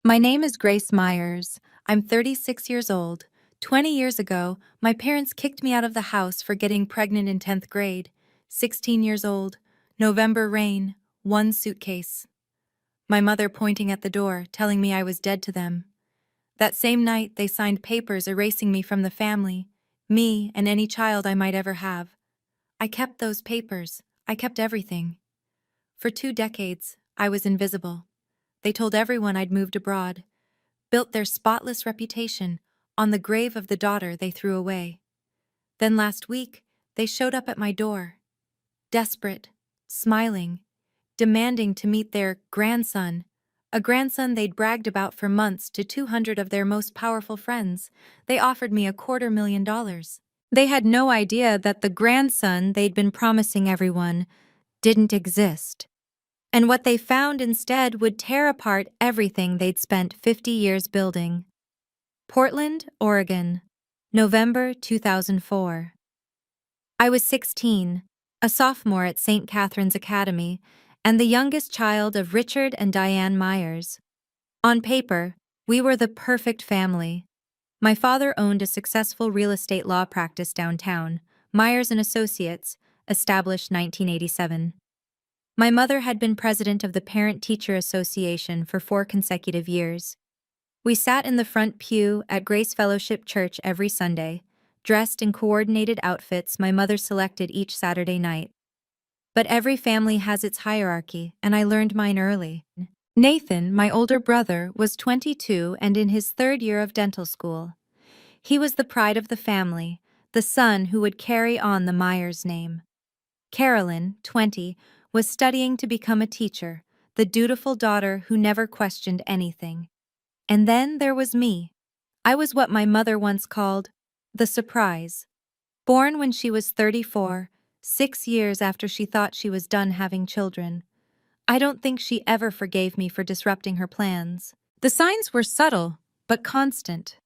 My name is Grace Myers. I'm 36 years old. 20 years ago, my parents kicked me out of the house for getting pregnant in 10th grade. 16 years old. November rain. One suitcase. My mother pointing at the door, telling me I was dead to them. That same night, they signed papers erasing me from the family, me and any child I might ever have. I kept those papers. I kept everything. For 2 decades, I was invisible. They told everyone I'd moved abroad, built their spotless reputation on the grave of the daughter they threw away. Then last week, they showed up at my door, desperate, smiling, demanding to meet their grandson, a grandson they'd bragged about for months to 200 of their most powerful friends. They offered me $250,000. They had no idea that the grandson they'd been promising everyone didn't exist. And what they found instead would tear apart everything they'd spent 50 years building. Portland, Oregon, November 2004. I was 16, a sophomore at St. Catherine's Academy, and the youngest child of Richard and Diane Myers. On paper, we were the perfect family. My father owned a successful real estate law practice downtown, Myers and Associates, established 1987. My mother had been president of the Parent-Teacher Association for 4 consecutive years. We sat in the front pew at Grace Fellowship Church every Sunday, dressed in coordinated outfits my mother selected each Saturday night. But every family has its hierarchy, and I learned mine early. Nathan, my older brother, was 22 and in his 3rd year of dental school. He was the pride of the family, the son who would carry on the Myers name. Carolyn, 20, was studying to become a teacher, the dutiful daughter who never questioned anything. And then there was me. I was what my mother once called the surprise. Born when she was 34, 6 years after she thought she was done having children. I don't think she ever forgave me for disrupting her plans. The signs were subtle, but constant.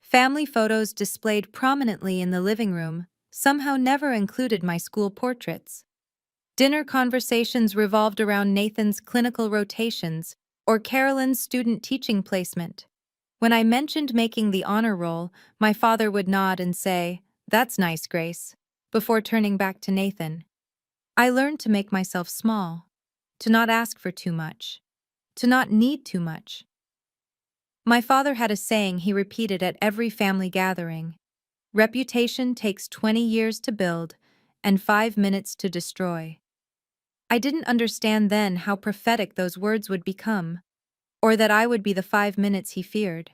Family photos displayed prominently in the living room somehow never included my school portraits. Dinner conversations revolved around Nathan's clinical rotations or Carolyn's student teaching placement. When I mentioned making the honor roll, my father would nod and say, "That's nice, Grace," before turning back to Nathan. I learned to make myself small, to not ask for too much, to not need too much. My father had a saying he repeated at every family gathering: reputation takes 20 years to build and 5 minutes to destroy. I didn't understand then how prophetic those words would become, or that I would be the 5 minutes he feared.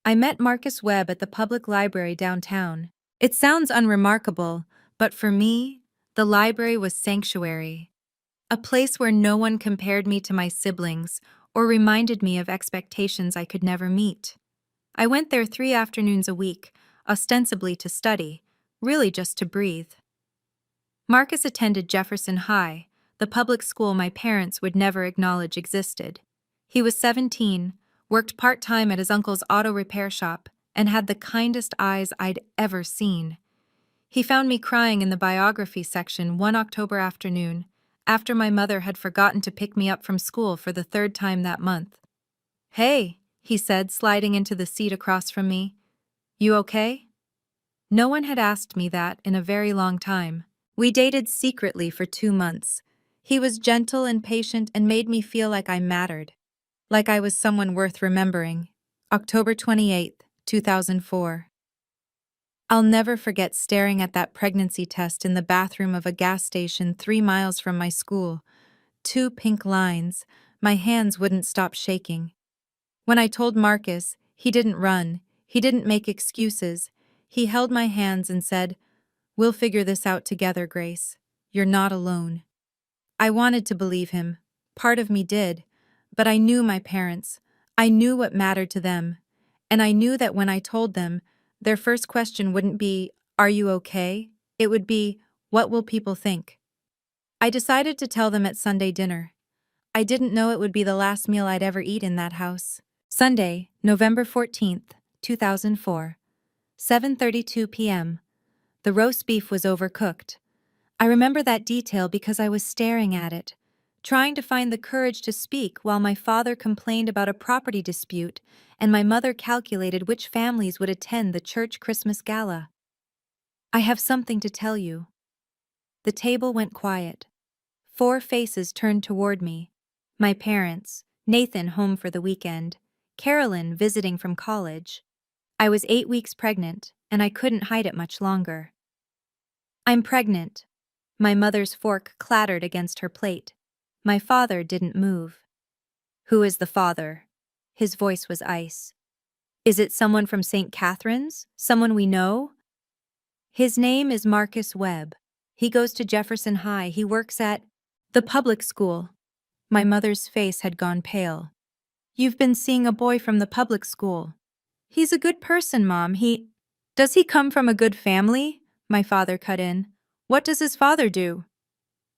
I met Marcus Webb at the public library downtown. It sounds unremarkable, but for me, the library was sanctuary. A place where no one compared me to my siblings or reminded me of expectations I could never meet. I went there 3 afternoons a week, ostensibly to study, really just to breathe. Marcus attended Jefferson High, the public school my parents would never acknowledge existed. He was 17, worked part-time at his uncle's auto repair shop, and had the kindest eyes I'd ever seen. He found me crying in the biography section one October afternoon, after my mother had forgotten to pick me up from school for the 3rd time that month. "Hey," he said, sliding into the seat across from me. "You okay?" No one had asked me that in a very long time. We dated secretly for 2 months. He was gentle and patient and made me feel like I mattered, like I was someone worth remembering. October 28, 2004. I'll never forget staring at that pregnancy test in the bathroom of a gas station 3 miles from my school. 2 pink lines, my hands wouldn't stop shaking. When I told Marcus, he didn't run, he didn't make excuses. He held my hands and said, "We'll figure this out together, Grace. You're not alone." I wanted to believe him. Part of me did. But I knew my parents. I knew what mattered to them. And I knew that when I told them, their first question wouldn't be, "Are you okay?" It would be, "What will people think?" I decided to tell them at Sunday dinner. I didn't know it would be the last meal I'd ever eat in that house. Sunday, November 14th, 2004. 7:32 p.m. The roast beef was overcooked. I remember that detail because I was staring at it, trying to find the courage to speak while my father complained about a property dispute and my mother calculated which families would attend the church Christmas gala. I have something to tell you. The table went quiet. 4 faces turned toward me. My parents, Nathan home for the weekend, Carolyn visiting from college. I was 8 weeks pregnant, and I couldn't hide it much longer. I'm pregnant. My mother's fork clattered against her plate. My father didn't move. Who is the father? His voice was ice. Is it someone from St. Catherine's? Someone we know? His name is Marcus Webb. He goes to Jefferson High. He works at the public school. My mother's face had gone pale. You've been seeing a boy from the public school. He's a good person, Mom. Does he come from a good family? My father cut in. What does his father do?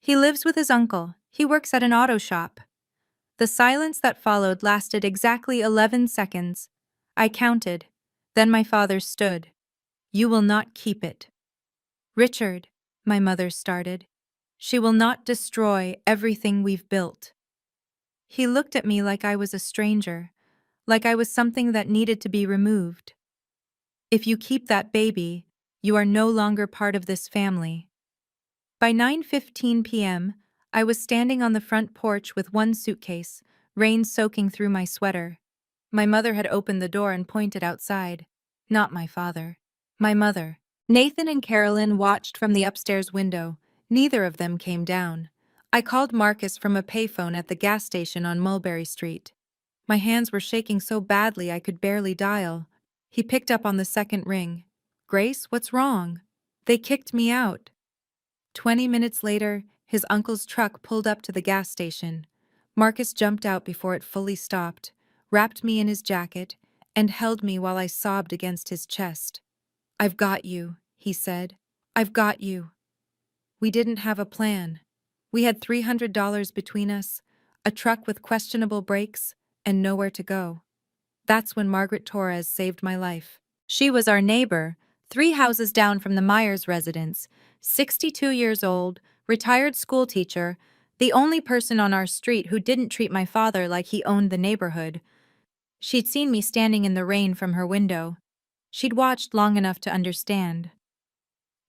He lives with his uncle. He works at an auto shop. The silence that followed lasted exactly 11 seconds. I counted. Then my father stood. You will not keep it. Richard, my mother started. She will not destroy everything we've built. He looked at me like I was a stranger, like I was something that needed to be removed. If you keep that baby, you are no longer part of this family. By 9:15 p.m., I was standing on the front porch with one suitcase, rain soaking through my sweater. My mother had opened the door and pointed outside. Not my father. My mother. Nathan and Carolyn watched from the upstairs window. Neither of them came down. I called Marcus from a payphone at the gas station on Mulberry Street. My hands were shaking so badly I could barely dial. He picked up on the second ring. Grace, what's wrong? They kicked me out. 20 minutes later, his uncle's truck pulled up to the gas station. Marcus jumped out before it fully stopped, wrapped me in his jacket, and held me while I sobbed against his chest. I've got you, he said. I've got you. We didn't have a plan. We had $300 between us, a truck with questionable brakes, and nowhere to go. That's when Margaret Torres saved my life. She was our neighbor, 3 houses down from the Myers residence, 62 years old, retired schoolteacher, the only person on our street who didn't treat my father like he owned the neighborhood. She'd seen me standing in the rain from her window. She'd watched long enough to understand.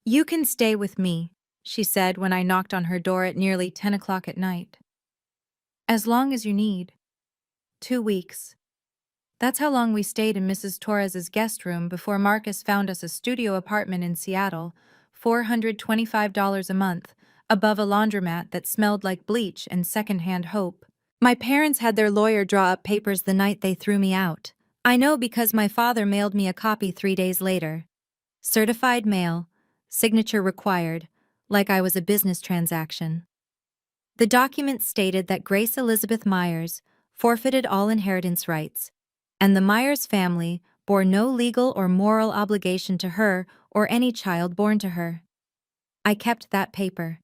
You can stay with me, she said when I knocked on her door at nearly 10 o'clock at night. As long as you need. 2 weeks. That's how long we stayed in Mrs. Torres's guest room before Marcus found us a studio apartment in Seattle, $425 a month, above a laundromat that smelled like bleach and secondhand hope. My parents had their lawyer draw up papers the night they threw me out. I know because my father mailed me a copy 3 days later. Certified mail, signature required, like I was a business transaction. The document stated that Grace Elizabeth Myers forfeited all inheritance rights, and the Myers family bore no legal or moral obligation to her or any child born to her. I kept that paper.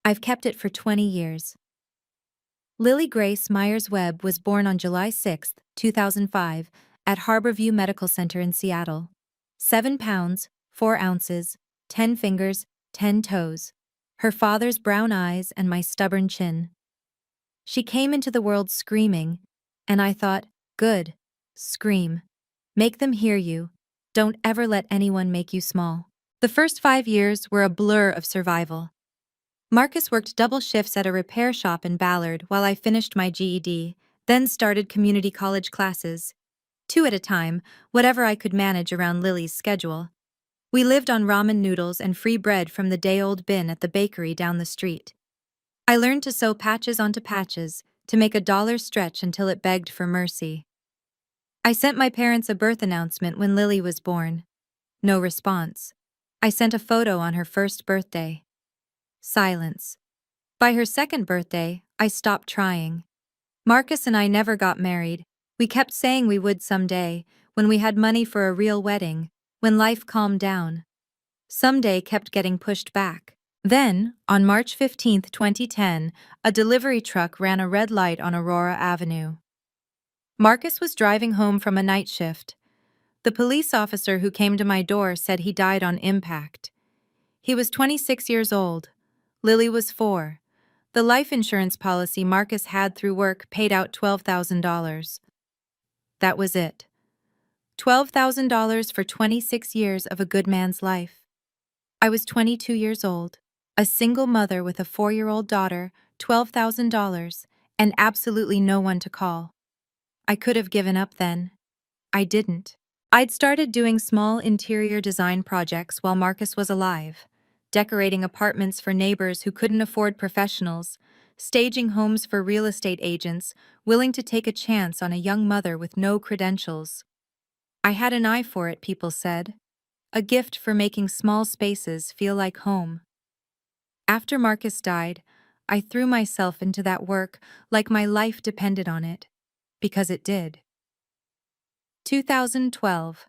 I've kept it for 20 years. Lily Grace Myers Webb was born on July 6, 2005, at Harborview Medical Center in Seattle. 7 pounds, 4 ounces, 10 fingers, 10 toes. Her father's brown eyes and my stubborn chin. She came into the world screaming, and I thought, good. Scream. Make them hear you. Don't ever let anyone make you small. The first 5 years were a blur of survival. Marcus worked double shifts at a repair shop in Ballard while I finished my GED, then started community college classes. 2 at a time, whatever I could manage around Lily's schedule. We lived on ramen noodles and free bread from the day-old bin at the bakery down the street. I learned to sew patches onto patches, to make a dollar stretch until it begged for mercy. I sent my parents a birth announcement when Lily was born. No response. I sent a photo on her first birthday. Silence. By her second birthday, I stopped trying. Marcus and I never got married. We kept saying we would someday, when we had money for a real wedding, when life calmed down. Someday kept getting pushed back. Then, on March 15, 2010, a delivery truck ran a red light on Aurora Avenue. Marcus was driving home from a night shift. The police officer who came to my door said he died on impact. He was 26 years old. Lily was 4. The life insurance policy Marcus had through work paid out $12,000. That was it. $12,000 for 26 years of a good man's life. I was 22 years old, a single mother with a 4-year-old daughter, $12,000, and absolutely no one to call. I could have given up then. I didn't. I'd started doing small interior design projects while Marcus was alive, decorating apartments for neighbors who couldn't afford professionals, staging homes for real estate agents willing to take a chance on a young mother with no credentials. I had an eye for it, people said. A gift for making small spaces feel like home. After Marcus died, I threw myself into that work like my life depended on it. Because it did. 2012.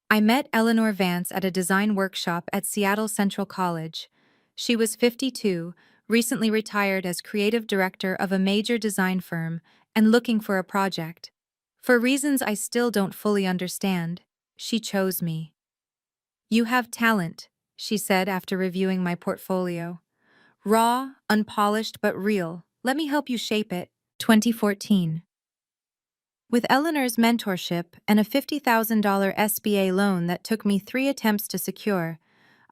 I met Eleanor Vance at a design workshop at Seattle Central College. She was 52, recently retired as creative director of a major design firm, and looking for a project. For reasons I still don't fully understand, she chose me. "You have talent," she said after reviewing my portfolio. "Raw, unpolished but real. Let me help you shape it." 2014. With Eleanor's mentorship and a $50,000 SBA loan that took me 3 attempts to secure,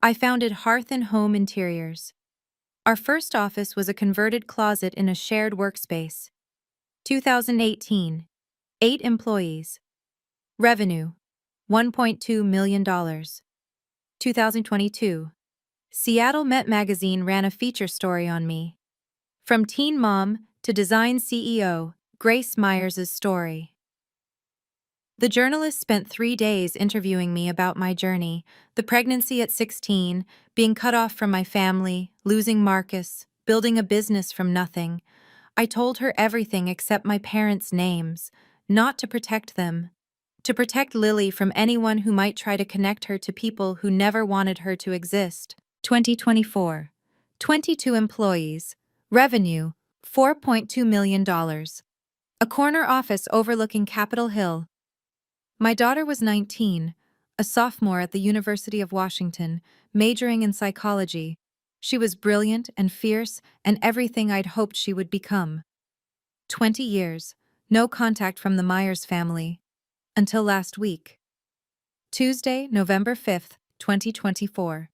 I founded Hearth and Home Interiors. Our first office was a converted closet in a shared workspace. 2018. 8 employees. Revenue, $1.2 million. 2022. Seattle Met Magazine ran a feature story on me. From teen mom to design CEO, Grace Myers' story. The journalist spent 3 days interviewing me about my journey, the pregnancy at 16, being cut off from my family, losing Marcus, building a business from nothing. I told her everything except my parents' names, not to protect them. To protect Lily from anyone who might try to connect her to people who never wanted her to exist. 2024. 22 employees. Revenue, $4.2 million. A corner office overlooking Capitol Hill. My daughter was 19, a sophomore at the University of Washington, majoring in psychology. She was brilliant and fierce and everything I'd hoped she would become. 20 years, no contact from the Myers family. Until last week. Tuesday, November 5th, 2024.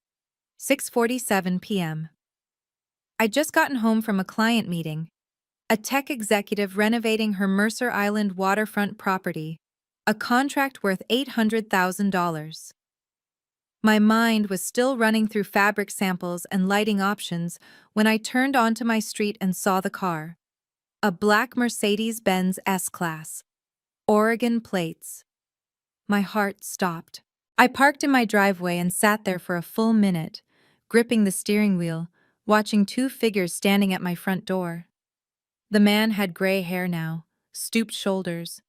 6:47 p.m. I'd just gotten home from a client meeting. A tech executive renovating her Mercer Island waterfront property. A contract worth $800,000. My mind was still running through fabric samples and lighting options when I turned onto my street and saw the car. A black Mercedes-Benz S-Class. Oregon plates. My heart stopped. I parked in my driveway and sat there for a full minute, gripping the steering wheel, watching 2 figures standing at my front door. The man had gray hair now, stooped shoulders.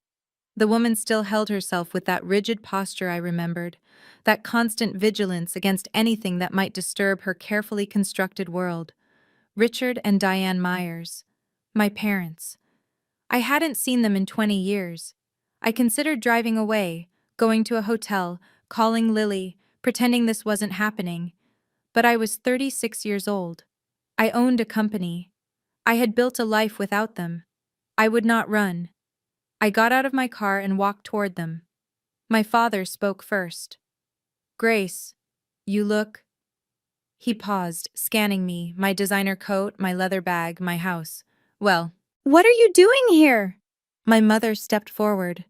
The woman still held herself with that rigid posture I remembered, that constant vigilance against anything that might disturb her carefully constructed world. Richard and Diane Myers. My parents. I hadn't seen them in 20 years. I considered driving away, going to a hotel, calling Lily, pretending this wasn't happening. But I was 36 years old. I owned a company. I had built a life without them. I would not run. I got out of my car and walked toward them. My father spoke first. "Grace, you look..." He paused, scanning me, my designer coat, my leather bag, my house. "Well, what are you doing here?" My mother stepped forward.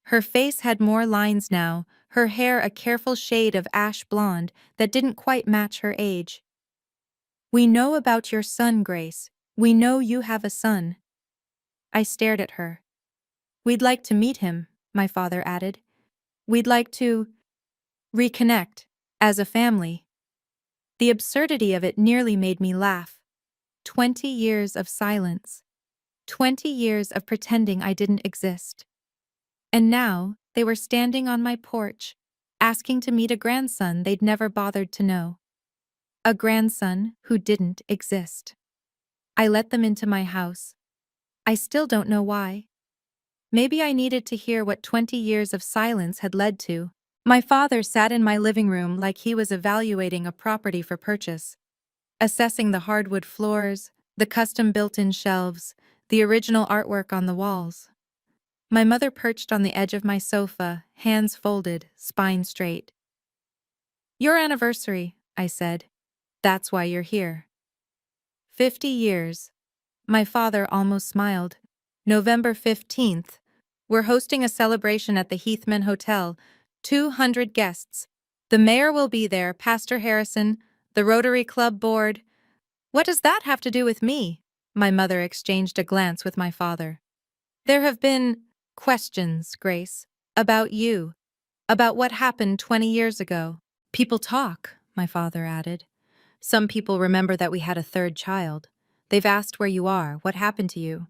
Her face had more lines now, her hair a careful shade of ash blonde that didn't quite match her age. "We know about your son, Grace. We know you have a son." I stared at her. "We'd like to meet him," my father added. "We'd like to reconnect, as a family." The absurdity of it nearly made me laugh. 20 years of silence. 20 years of pretending I didn't exist. And now, they were standing on my porch, asking to meet a grandson they'd never bothered to know. A grandson who didn't exist. I let them into my house. I still don't know why. Maybe I needed to hear what 20 years of silence had led to. My father sat in my living room like he was evaluating a property for purchase, assessing the hardwood floors, The custom built-in shelves, the original artwork on the walls. My mother perched on the edge of my sofa, hands folded, spine straight. "Your anniversary," I said. "That's why you're here." 50 years. My father almost smiled. November 15th. We're hosting a celebration at the Heathman Hotel. 200 guests. The mayor will be there, Pastor Harrison, the Rotary Club board. What does that have to do with me? My mother exchanged a glance with my father. There have been questions, Grace, about you, about what happened 20 years ago. People talk, my father added. Some people remember that we had a third child. They've asked where you are, what happened to you.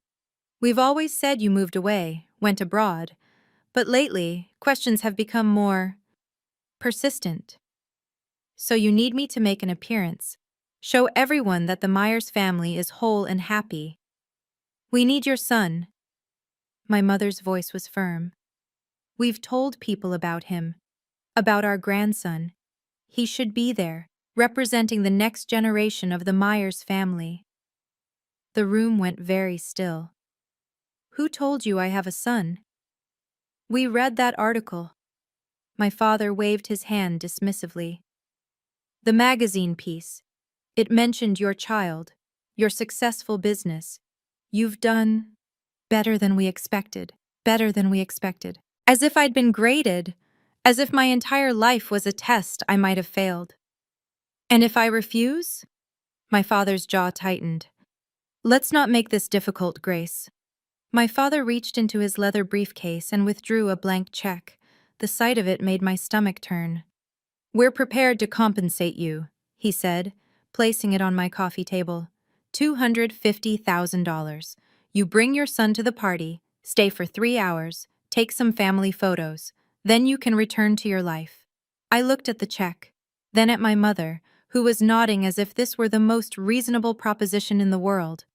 We've always said you moved away, went abroad, but lately, questions have become more persistent. So you need me to make an appearance. Show everyone that the Myers family is whole and happy. We need your son. My mother's voice was firm. We've told people about him, about our grandson. He should be there, representing the next generation of the Myers family. The room went very still. Who told you I have a son? We read that article. My father waved his hand dismissively. The magazine piece. It mentioned your child, your successful business. You've done better than we expected, better than we expected. As if I'd been graded, as if my entire life was a test I might have failed. And if I refuse? My father's jaw tightened. Let's not make this difficult, Grace. My father reached into his leather briefcase and withdrew a blank check. The sight of it made my stomach turn. We're prepared to compensate you, he said, placing it on my coffee table. $250,000. You bring your son to the party, stay for 3 hours, take some family photos. Then you can return to your life. I looked at the check, then at my mother, who was nodding as if this were the most reasonable proposition in the world.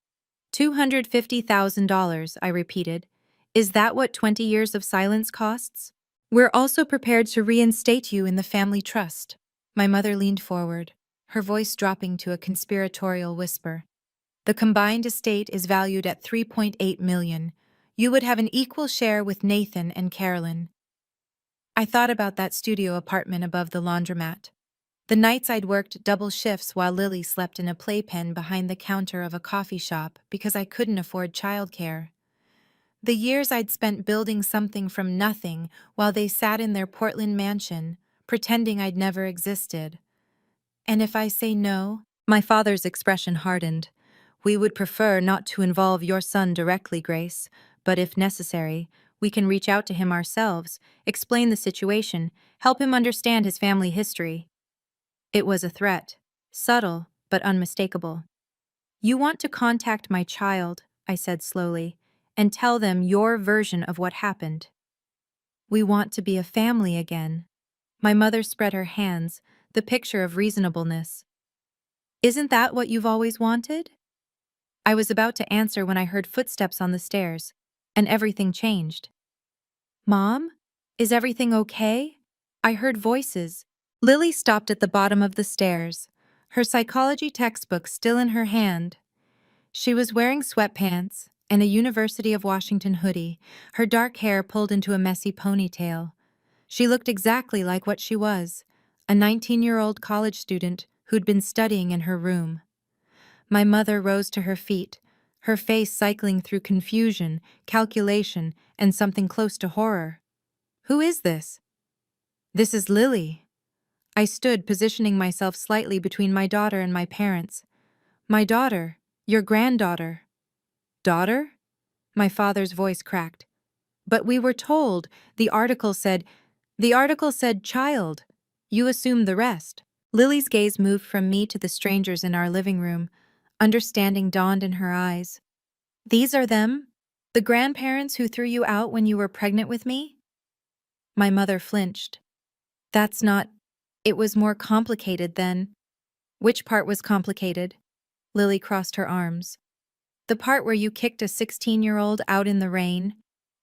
$250,000, I repeated. Is that what 20 years of silence costs? We're also prepared to reinstate you in the family trust. My mother leaned forward, her voice dropping to a conspiratorial whisper. The combined estate is valued at $3.8 million. You would have an equal share with Nathan and Carolyn. I thought about that studio apartment above the laundromat. The nights I'd worked double shifts while Lily slept in a playpen behind the counter of a coffee shop because I couldn't afford childcare. The years I'd spent building something from nothing while they sat in their Portland mansion, pretending I'd never existed. And if I say no? My father's expression hardened. We would prefer not to involve your son directly, Grace, but if necessary, we can reach out to him ourselves, explain the situation, help him understand his family history. It was a threat, subtle but unmistakable. You want to contact my child, I said slowly, and tell them your version of what happened. We want to be a family again. My mother spread her hands, the picture of reasonableness. Isn't that what you've always wanted? I was about to answer when I heard footsteps on the stairs, and everything changed. Mom? Is everything okay? I heard voices. Lily stopped at the bottom of the stairs, her psychology textbook still in her hand. She was wearing sweatpants and a University of Washington hoodie, her dark hair pulled into a messy ponytail. She looked exactly like what she was, a 19-year-old college student who'd been studying in her room. My mother rose to her feet, her face cycling through confusion, calculation, and something close to horror. Who is this? This is Lily. I stood, positioning myself slightly between my daughter and my parents. My daughter, your granddaughter. Daughter? My father's voice cracked. But we were told, the article said child. You assumed the rest. Lily's gaze moved from me to the strangers in our living room. Understanding dawned in her eyes. These are them? The grandparents who threw you out when you were pregnant with me? My mother flinched. That's not... It was more complicated than... Which part was complicated? Lily crossed her arms. The part where you kicked a 16-year-old out in the rain?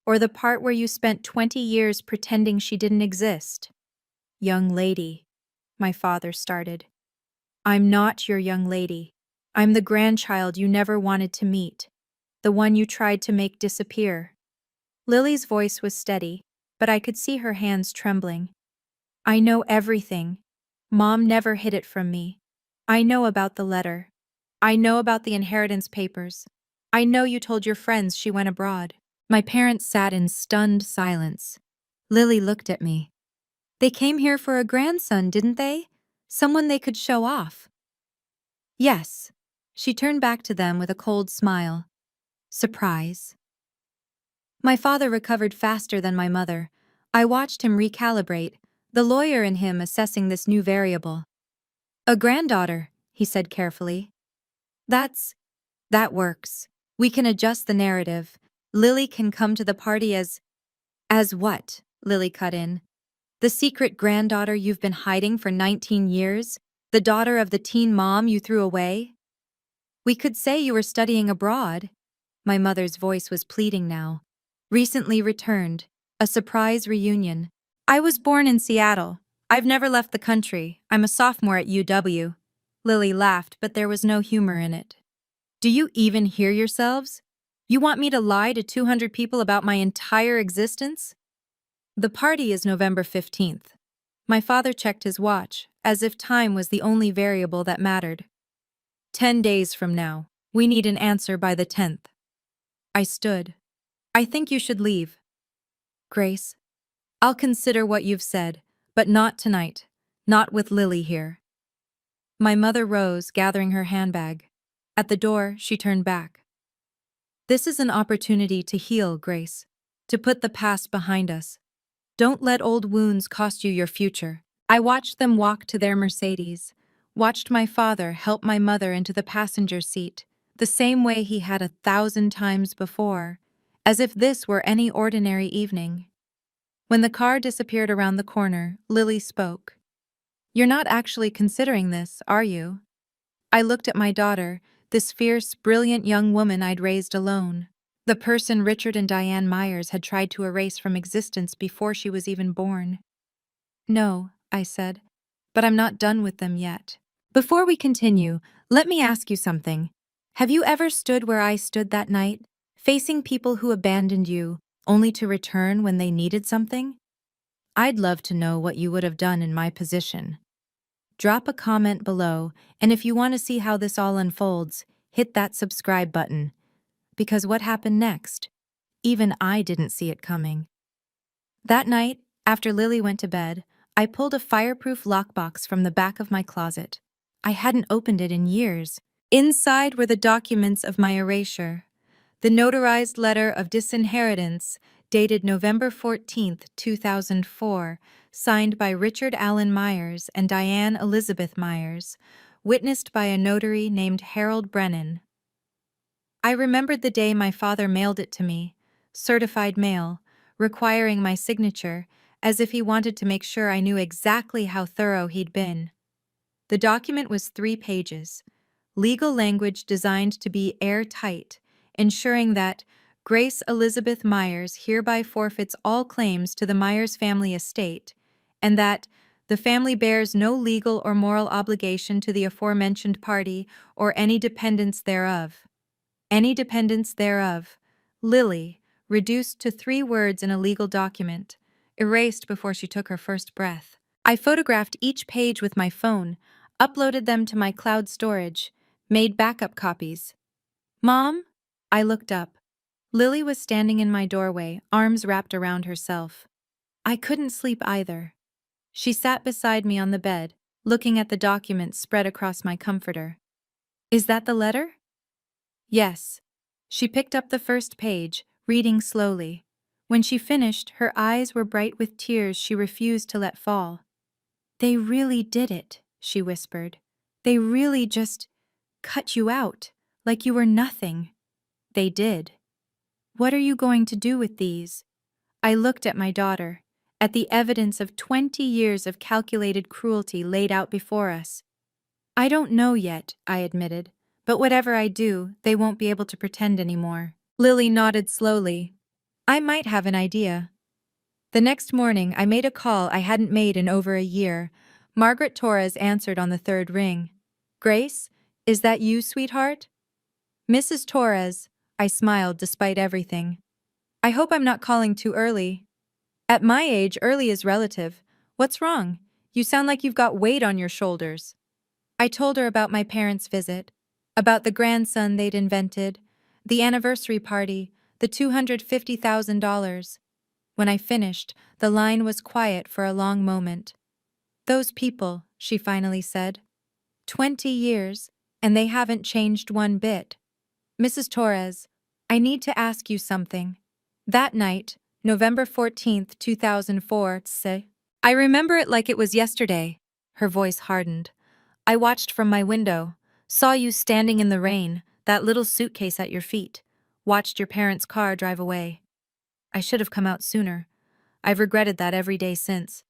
Or the part where you spent 20 years pretending she didn't exist? Young lady, my father started. I'm not your young lady. I'm the grandchild you never wanted to meet, the one you tried to make disappear. Lily's voice was steady, but I could see her hands trembling. I know everything. Mom never hid it from me. I know about the letter. I know about the inheritance papers. I know you told your friends she went abroad. My parents sat in stunned silence. Lily looked at me. They came here for a grandson, didn't they? Someone they could show off. Yes. She turned back to them with a cold smile. Surprise. My father recovered faster than my mother. I watched him recalibrate, the lawyer in him assessing this new variable. A granddaughter, he said carefully. That works. We can adjust the narrative. Lily can come to the party as what? Lily cut in. The secret granddaughter you've been hiding for 19 years? The daughter of the teen mom you threw away? We could say you were studying abroad. My mother's voice was pleading now. Recently returned. A surprise reunion. I was born in Seattle. I've never left the country. I'm a sophomore at UW. Lily laughed, but there was no humor in it. Do you even hear yourselves? You want me to lie to 200 people about my entire existence? The party is November 15th. My father checked his watch, as if time was the only variable that mattered. 10 days from now. We need an answer by the 10th. I stood. I think you should leave. Grace, I'll consider what you've said, but not tonight. Not with Lily here. My mother rose, gathering her handbag. At the door, she turned back. This is an opportunity to heal, Grace. To put the past behind us. Don't let old wounds cost you your future. I watched them walk to their Mercedes. Watched my father help my mother into the passenger seat, the same way he had 1,000 times before, as if this were any ordinary evening. When the car disappeared around the corner, Lily spoke. You're not actually considering this, are you? I looked at my daughter, this fierce, brilliant young woman I'd raised alone. The person Richard and Diane Myers had tried to erase from existence before she was even born. No, I said, but I'm not done with them yet. Before we continue, let me ask you something. Have you ever stood where I stood that night, facing people who abandoned you, only to return when they needed something? I'd love to know what you would have done in my position. Drop a comment below, and if you want to see how this all unfolds, hit that subscribe button. Because what happened next? Even I didn't see it coming. That night, after Lily went to bed, I pulled a fireproof lockbox from the back of my closet. I hadn't opened it in years. Inside were the documents of my erasure. The notarized letter of disinheritance, dated November 14th, 2004, signed by Richard Allen Myers and Diane Elizabeth Myers, witnessed by a notary named Harold Brennan. I remembered the day my father mailed it to me, certified mail, requiring my signature, as if he wanted to make sure I knew exactly how thorough he'd been. The document was 3 pages, legal language designed to be airtight, ensuring that Grace Elizabeth Myers hereby forfeits all claims to the Myers family estate, and that the family bears no legal or moral obligation to the aforementioned party or any dependents thereof. Any dependents thereof. Lily, reduced to 3 words in a legal document, erased before she took her first breath. I photographed each page with my phone, uploaded them to my cloud storage, made backup copies. Mom? I looked up. Lily was standing in my doorway, arms wrapped around herself. I couldn't sleep either. She sat beside me on the bed, looking at the documents spread across my comforter. Is that the letter? Yes. She picked up the first page, reading slowly. When she finished, her eyes were bright with tears she refused to let fall. They really did it, she whispered. They really just cut you out, like you were nothing. They did. What are you going to do with these? I looked at my daughter, at the evidence of 20 years of calculated cruelty laid out before us. I don't know yet, I admitted, but whatever I do, they won't be able to pretend anymore. Lily nodded slowly. I might have an idea. The next morning, I made a call I hadn't made in over a year. Margaret Torres answered on the 3rd ring. Grace, Is that you, sweetheart? Mrs. Torres, I smiled despite everything. I hope I'm not calling too early. At my age, early is relative. What's wrong? You sound like you've got weight on your shoulders. I told her about my parents' visit, about the grandson they'd invented, the anniversary party, the $250,000. When I finished, the line was quiet for a long moment. Those people, she finally said. 20 years, and they haven't changed one bit. Mrs. Torres, I need to ask you something. That night, November 14th, 2004, I remember it like it was yesterday. Her voice hardened. I watched from my window, saw you standing in the rain, that little suitcase at your feet, watched your parents' car drive away. I should have come out sooner. I've regretted that every day since.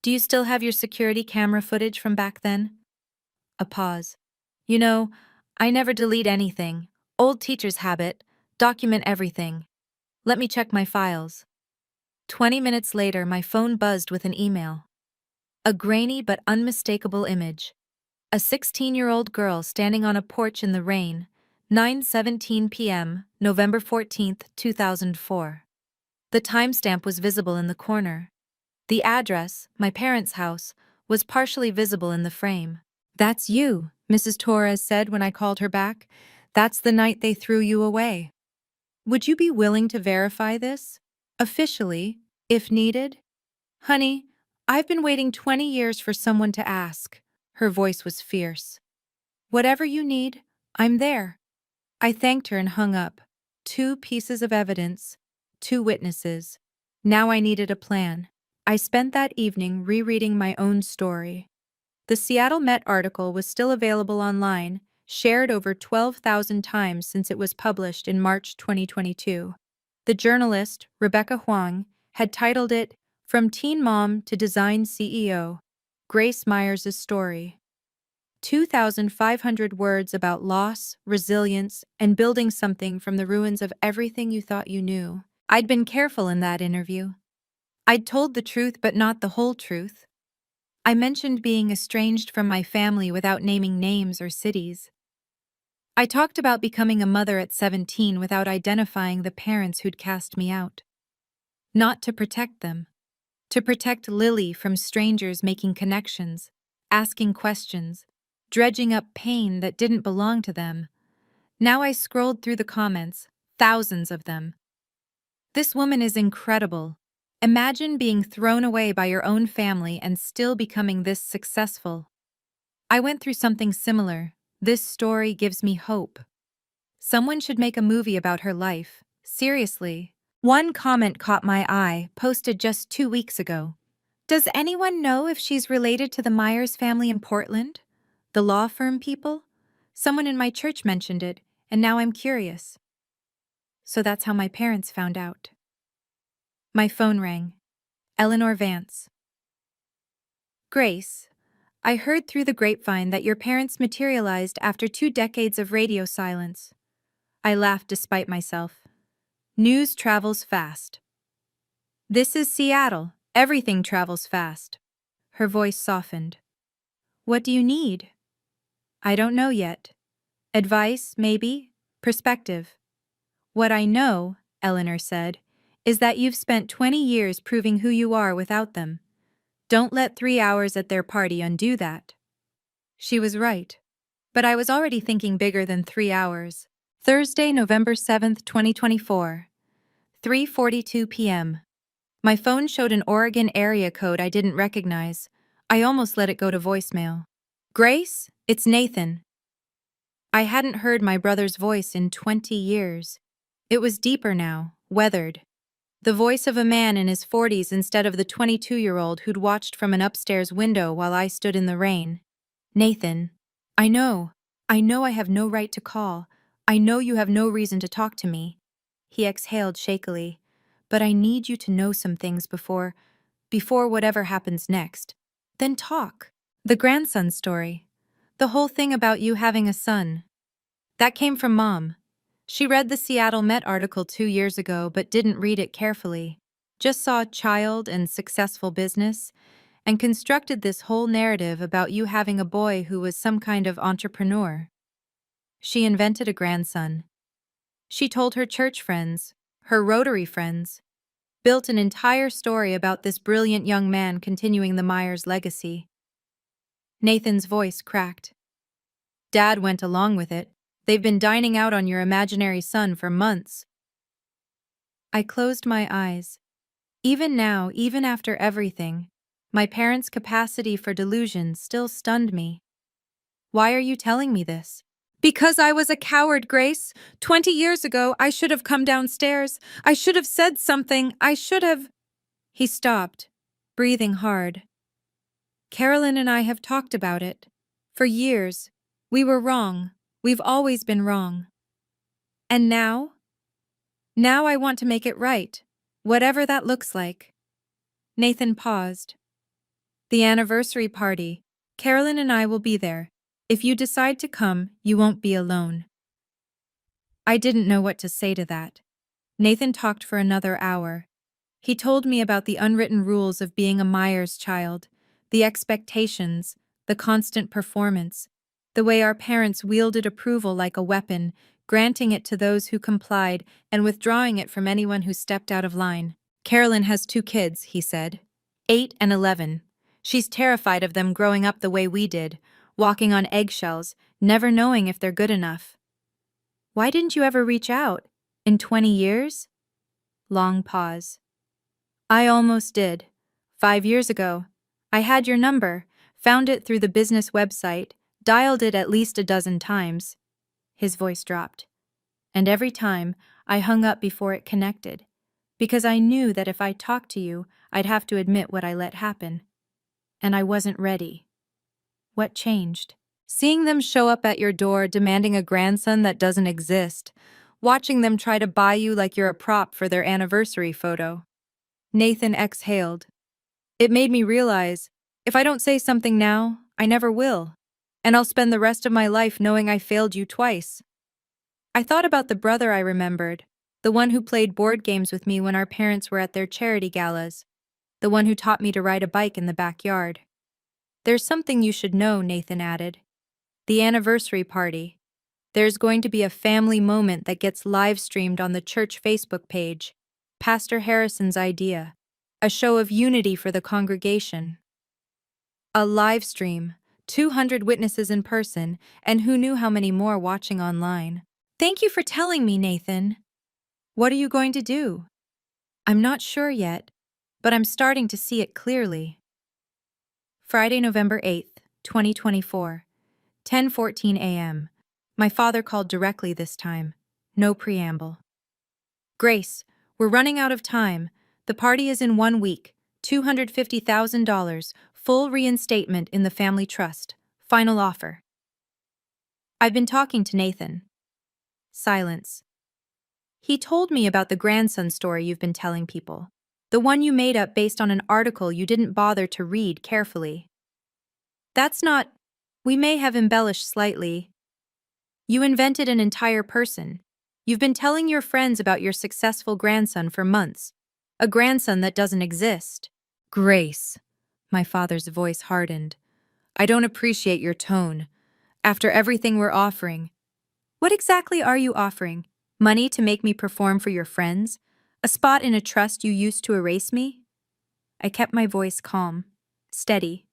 Do you still have your security camera footage from back then? A pause. You know, I never delete anything. Old teacher's habit. Document everything. Let me check my files. 20 minutes later, my phone buzzed with an email. A grainy but unmistakable image. A 16-year-old girl standing on a porch in the rain, 9:17 p.m., November 14th, 2004. The timestamp was visible in the corner. The address, my parents' house, was partially visible in the frame. That's you, Mrs. Torres said when I called her back. That's the night they threw you away. Would you be willing to verify this? Officially, if needed? Honey, I've been waiting 20 years for someone to ask. Her voice was fierce. Whatever you need, I'm there. I thanked her and hung up. 2 pieces of evidence, 2 witnesses. Now I needed a plan. I spent that evening rereading my own story. The Seattle Met article was still available online, shared over 12,000 times since it was published in March 2022. The journalist, Rebecca Huang, had titled it, From Teen Mom to Design CEO, Grace Myers' Story. 2,500 words about loss, resilience, and building something from the ruins of everything you thought you knew. I'd been careful in that interview. I'd told the truth but not the whole truth. I mentioned being estranged from my family without naming names or cities. I talked about becoming a mother at 17 without identifying the parents who'd cast me out. Not to protect them. To protect Lily from strangers making connections, asking questions, dredging up pain that didn't belong to them. Now I scrolled through the comments, thousands of them. This woman is incredible. Imagine being thrown away by your own family and still becoming this successful. I went through something similar. This story gives me hope. Someone should make a movie about her life. Seriously. One comment caught my eye, posted just 2 weeks ago. Does anyone know if she's related to the Myers family in Portland? The law firm people? Someone in my church mentioned it, and now I'm curious. So that's how my parents found out. My phone rang. Eleanor Vance. Grace, I heard through the grapevine that your parents materialized after 2 decades of radio silence. I laughed despite myself. News travels fast. This is Seattle. Everything travels fast. Her voice softened. What do you need? I don't know yet. Advice, maybe? Perspective. What I know, Eleanor said, is that you've spent 20 years proving who you are without them. Don't let 3 hours at their party undo that. She was right. But I was already thinking bigger than 3 hours. Thursday, November 7th, 2024. 3:42 p.m. My phone showed an Oregon area code I didn't recognize. I almost let it go to voicemail. Grace, it's Nathan. I hadn't heard my brother's voice in 20 years. It was deeper now, weathered. The voice of a man in his 40s instead of the 22-year-old who'd watched from an upstairs window while I stood in the rain. Nathan, I know I have no right to call. I know you have no reason to talk to me. He exhaled shakily. But I need you to know some things before whatever happens next. Then talk. The grandson story. The whole thing about you having a son. That came from Mom. She read the Seattle Met article 2 years ago but didn't read it carefully. Just saw child and successful business, and constructed this whole narrative about you having a boy who was some kind of entrepreneur. She invented a grandson. She told her church friends, her Rotary friends, built an entire story about this brilliant young man continuing the Myers legacy. Nathan's voice cracked. Dad went along with it. They've been dining out on your imaginary son for months. I closed my eyes. Even now, even after everything, my parents' capacity for delusion still stunned me. Why are you telling me this? Because I was a coward, Grace. 20 years ago, I should have come downstairs. I should have said something. I should have... He stopped, breathing hard. Carolyn and I have talked about it. For years. We were wrong. We've always been wrong. And now? Now I want to make it right, whatever that looks like. Nathan paused. The anniversary party. Carolyn and I will be there. If you decide to come, you won't be alone. I didn't know what to say to that. Nathan talked for another hour. He told me about the unwritten rules of being a Myers child, the expectations, the constant performance, the way our parents wielded approval like a weapon, granting it to those who complied and withdrawing it from anyone who stepped out of line. Carolyn has 2 kids, he said. 8 and 11. She's terrified of them growing up the way we did, walking on eggshells, never knowing if they're good enough. Why didn't you ever reach out? In 20 years? Long pause. I almost did. 5 years ago. I had your number, found it through the business website, dialed it at least a dozen times. His voice dropped. And every time, I hung up before it connected, because I knew that if I talked to you, I'd have to admit what I let happen. And I wasn't ready. What changed? Seeing them show up at your door demanding a grandson that doesn't exist, watching them try to buy you like you're a prop for their anniversary photo. Nathan exhaled. It made me realize, if I don't say something now, I never will, and I'll spend the rest of my life knowing I failed you twice. I thought about the brother I remembered, the one who played board games with me when our parents were at their charity galas, the one who taught me to ride a bike in the backyard. There's something you should know, Nathan added. The anniversary party. There's going to be a family moment that gets live-streamed on the church Facebook page. Pastor Harrison's idea. A show of unity for the congregation. A live stream, 200 witnesses in person, and who knew how many more watching online. Thank you for telling me, Nathan. What are you going to do? I'm not sure yet, but I'm starting to see it clearly. Friday, November 8th, 2024, 10:14 a.m. My father called directly this time. No preamble. Grace, we're running out of time. The party is in 1 week. $250,000, full reinstatement in the family trust. Final offer. I've been talking to Nathan. Silence. He told me about the grandson story you've been telling people. The one you made up based on an article you didn't bother to read carefully. That's not... We may have embellished slightly. You invented an entire person. You've been telling your friends about your successful grandson for months. A grandson that doesn't exist. Grace. My father's voice hardened. I don't appreciate your tone. After everything we're offering. What exactly are you offering? Money to make me perform for your friends? A spot in a trust you used to erase me? I kept my voice calm, steady.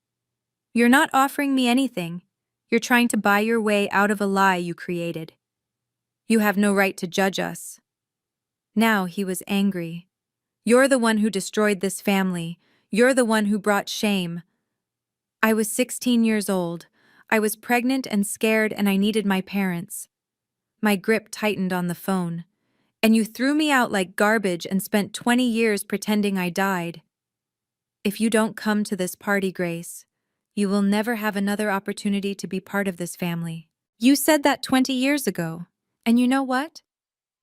You're not offering me anything. You're trying to buy your way out of a lie you created. You have no right to judge us. Now he was angry. You're the one who destroyed this family. You're the one who brought shame. I was 16 years old. I was pregnant and scared, and I needed my parents. My grip tightened on the phone. And you threw me out like garbage and spent 20 years pretending I died. If you don't come to this party, Grace, you will never have another opportunity to be part of this family. You said that 20 years ago. And you know what?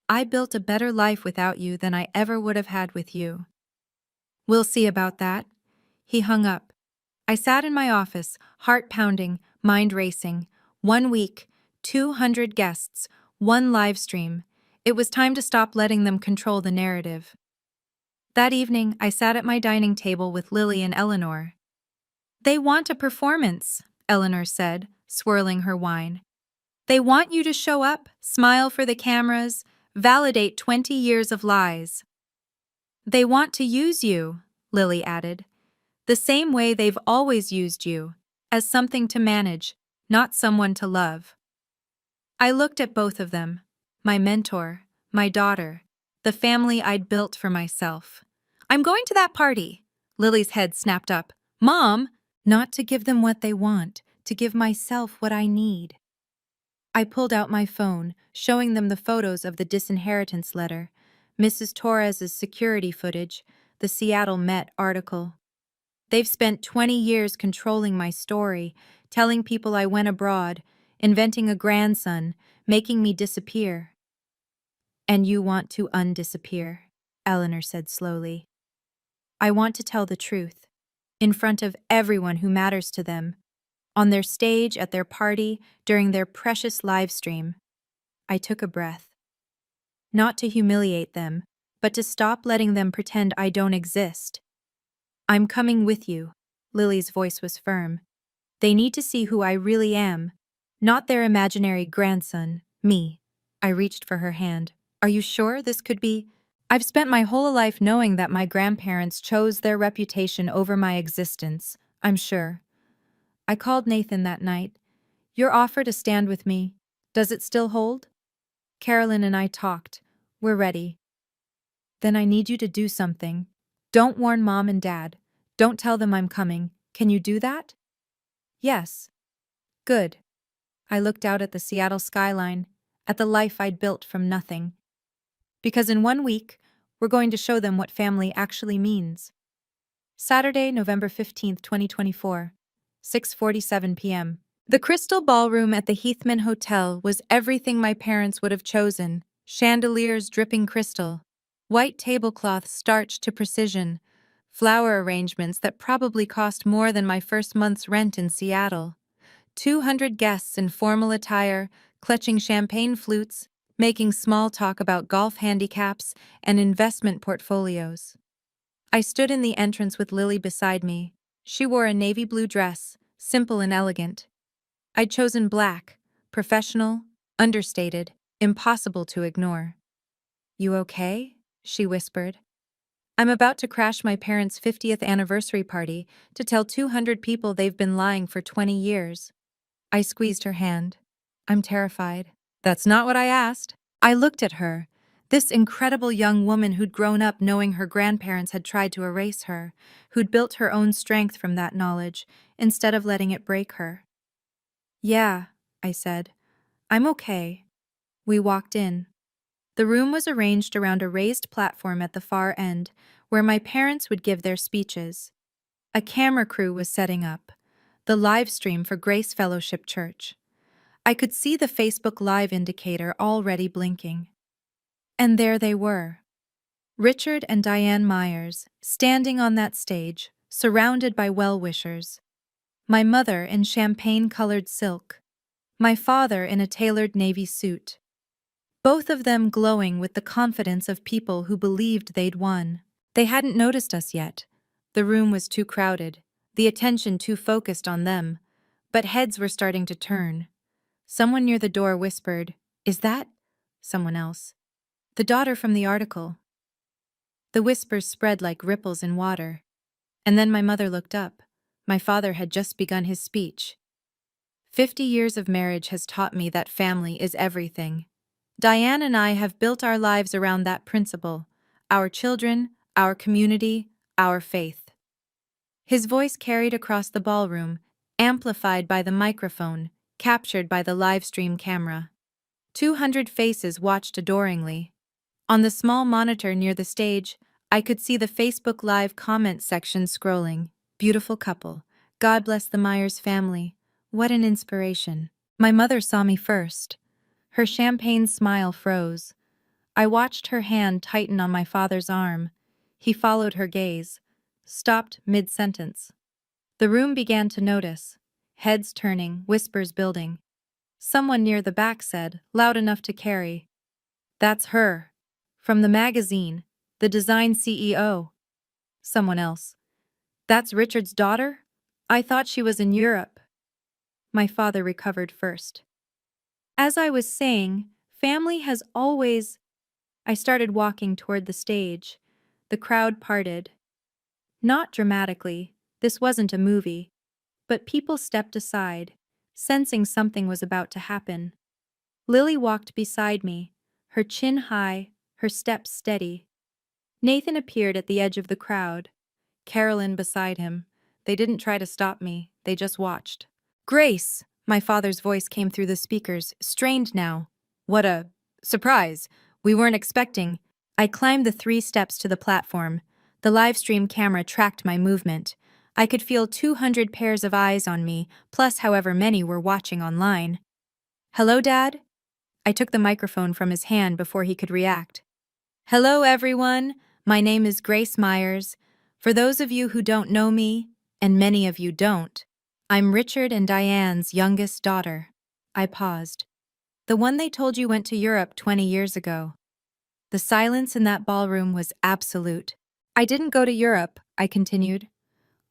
I built a better life without you than I ever would have had with you. We'll see about that. He hung up. I sat in my office, heart pounding, mind racing. 1 week, 200 guests, 1 live stream. It was time to stop letting them control the narrative. That evening, I sat at my dining table with Lily and Eleanor. They want a performance, Eleanor said, swirling her wine. They want you to show up, smile for the cameras, validate 20 years of lies. They want to use you, Lily added, the same way they've always used you, as something to manage, not someone to love. I looked at both of them, my mentor, my daughter, the family I'd built for myself. I'm going to that party. Lily's head snapped up. Mom, not to give them what they want, to give myself what I need. I pulled out my phone, showing them the photos of the disinheritance letter, Mrs. Torres's security footage, the Seattle Met article. They've spent 20 years controlling my story, telling people I went abroad, inventing a grandson, making me disappear. And you want to undisappear, Eleanor said slowly. I want to tell the truth, in front of everyone who matters to them, on their stage, at their party, during their precious live stream. I took a breath. Not to humiliate them, but to stop letting them pretend I don't exist. I'm coming with you. Lily's voice was firm. They need to see who I really am, not their imaginary grandson, me. I reached for her hand. Are you sure this could be? I've spent my whole life knowing that my grandparents chose their reputation over my existence, I'm sure. I called Nathan that night. Your offer to stand with me, does it still hold? Carolyn and I talked. We're ready. Then I need you to do something. Don't warn Mom and Dad. Don't tell them I'm coming. Can you do that? Yes. Good. I looked out at the Seattle skyline, at the life I'd built from nothing. Because in 1 week, we're going to show them what family actually means. Saturday, November 15th, 2024, 6:47 p.m. The Crystal Ballroom at the Heathman Hotel was everything my parents would have chosen. Chandeliers dripping crystal, white tablecloths starched to precision, flower arrangements that probably cost more than my first month's rent in Seattle. 200 guests in formal attire, clutching champagne flutes, making small talk about golf handicaps and investment portfolios. I stood in the entrance with Lily beside me. She wore a navy blue dress, simple and elegant. I'd chosen black, professional, understated, impossible to ignore. You okay? She whispered. I'm about to crash my parents' 50th anniversary party to tell 200 people they've been lying for 20 years. I squeezed her hand. I'm terrified. That's not what I asked. I looked at her, this incredible young woman who'd grown up knowing her grandparents had tried to erase her, who'd built her own strength from that knowledge, instead of letting it break her. Yeah, I said. I'm okay. We walked in. The room was arranged around a raised platform at the far end, where my parents would give their speeches. A camera crew was setting up, the live stream for Grace Fellowship Church. I could see the Facebook Live indicator already blinking. And there they were. Richard and Diane Myers, standing on that stage, surrounded by well-wishers. My mother in champagne-colored silk. My father in a tailored navy suit. Both of them glowing with the confidence of people who believed they'd won. They hadn't noticed us yet. The room was too crowded, the attention too focused on them, but heads were starting to turn. Someone near the door whispered, "Is that?" Someone else. "The daughter from the article." The whispers spread like ripples in water. And then my mother looked up. My father had just begun his speech. 50 years of marriage has taught me that family is everything. Diane and I have built our lives around that principle. Our children, our community, our faith. His voice carried across the ballroom, amplified by the microphone, captured by the live stream camera. 200 faces watched adoringly. On the small monitor near the stage, I could see the Facebook Live comment section scrolling. Beautiful couple. God bless the Myers family. What an inspiration. My mother saw me first. Her champagne smile froze. I watched her hand tighten on my father's arm. He followed her gaze, stopped mid-sentence. The room began to notice. Heads turning, whispers building. Someone near the back said, loud enough to carry, "That's her. From the magazine, the design CEO." Someone else, "That's Richard's daughter?" I thought she was in Europe. My father recovered first. As I was saying, family has always... I started walking toward the stage. The crowd parted. Not dramatically, this wasn't a movie, but people stepped aside, sensing something was about to happen. Lily walked beside me, her chin high, her steps steady. Nathan appeared at the edge of the crowd. Carolyn beside him. They didn't try to stop me, they just watched. Grace! My father's voice came through the speakers, strained now. What a surprise. We weren't expecting. I climbed the 3 steps to the platform. The live stream camera tracked my movement. I could feel 200 pairs of eyes on me, plus however many were watching online. Hello, Dad? I took the microphone from his hand before he could react. Hello, everyone. My name is Grace Myers. For those of you who don't know me, and many of you don't, I'm Richard and Diane's youngest daughter. I paused. The one they told you went to Europe 20 years ago. The silence in that ballroom was absolute. I didn't go to Europe, I continued.